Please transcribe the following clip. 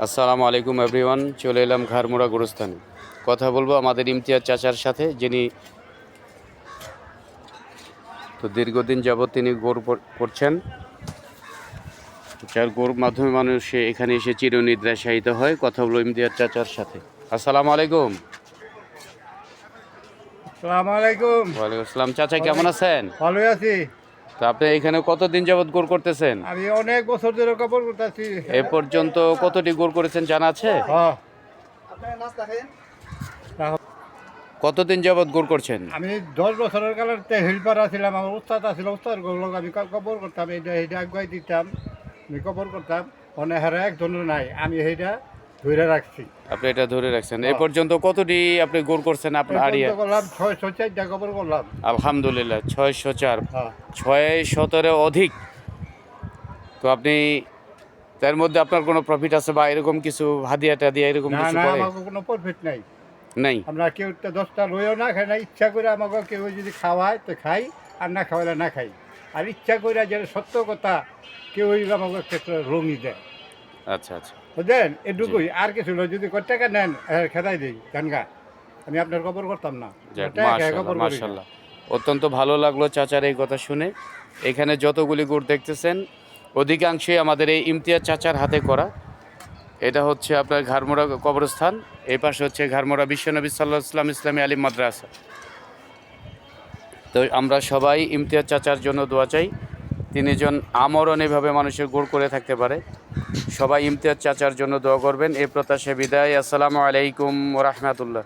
আসসালামু আলাইকুম এভরিওয়ান, চলে এলাম ঘাড়মোড়া গোরস্থানে। কথা বলবো আমাদের ইমতিয়াজ চাচার সাথে, যিনি তো দীর্ঘদিন যাবৎ তিনি করছেন, যার গোর মাধ্যমে মানুষ এখানে এসে চিরনিদ্রায় শায়িত হয়। কথা বলবো ইমতিয়াজ চাচার সাথে। আসসালামু আলাইকুম। আসসালামু আলাইকুম। ওয়ালাইকুম আসসালাম। চাচা কেমন আছেন? ভালো আছি। তো আপনি এখানে কতদিন যাবৎ গোর করতেছেন? আমি অনেক বছর ধরে কাপড় করতেছি। এ পর্যন্ত কতটি গোর করেছেন জানা আছে? হ্যাঁ, কতদিন যাবৎ গোর করছেন? আমি 10 বছরের কালারতে হেল্পার আছিলাম। আমার উস্তাদ আছিল, উস্তাদ গুলো আমি কাপড় করতাম, এইটা আগুয়াই দিতাম, আমি কাপড় করতাম। অনেক হারে একজনের নাই, আমি সেইটা ধরে রাখছি। আপনি এটা ধরে রাখছেন। এ পর্যন্ত কতটি আপনি গোর করছেন আপনার আড়িয়া? করলাম 604টা কাপড় করলাম। আলহামদুলিল্লাহ, 604, হ্যাঁ, 617 অধিক। তো আপনি তার মধ্যে আপনার কোনো প্রফিট আছে বা এরকম কিছু হাদিয়া টাদিয়া এরকম না কিছু না, করে? আমাকে কোনো প্রফিট নাই। নাই। আমরা কেউ 10টা লইও না খাই না, ইচ্ছা করে আমাকে কেউ যদি খাওয়ায় তো খাই, আর না খাওয়ালে না খাই। আর ইচ্ছা করে যেটা সত্য কথা, কেউ আমাকে একটা রঙই দেয়। আচ্ছা আচ্ছা, বুঝলেন, এটুকুই। আর কিছু নয়। যদি কয় টাকা নেন, খেদাই দিই গানগা, আমি আপনার খবর করতাম না। যাক, টাকা খেয়ে মাশাআল্লাহ খবর করি না। মাশাআল্লাহ। অত্যন্ত ভালো লাগলো চাচার এই কথা শুনে। এখানে যতগুলি গুড় দেখতেছেন অধিকাংশই আমাদের এই ইমতিয়াজ চাচার হাতে করা। এটা হচ্ছে আপনার ঘাড়মোড়া কবরস্থান, এই পাশে হচ্ছে ঘাড়মোড়া বিশ্বনবী সাল্লাল্লাহু আলাইহি ওয়াসাল্লাম ইসলামী আলিম মাদ্রাসা। তো আমরা সবাই ইমতিয়াজ চাচার জন্য দোয়া চাই, তিনি যেন আমরণ এভাবে মানুষের গোড় করে থাকতে পারে। সবাই ইমতিয়াজ চাচার জন্য দোয়া করবেন। এই প্রত্যাশা বিদায়। আসসালামু আলাইকুম ওয়া রাহমাতুল্লাহ।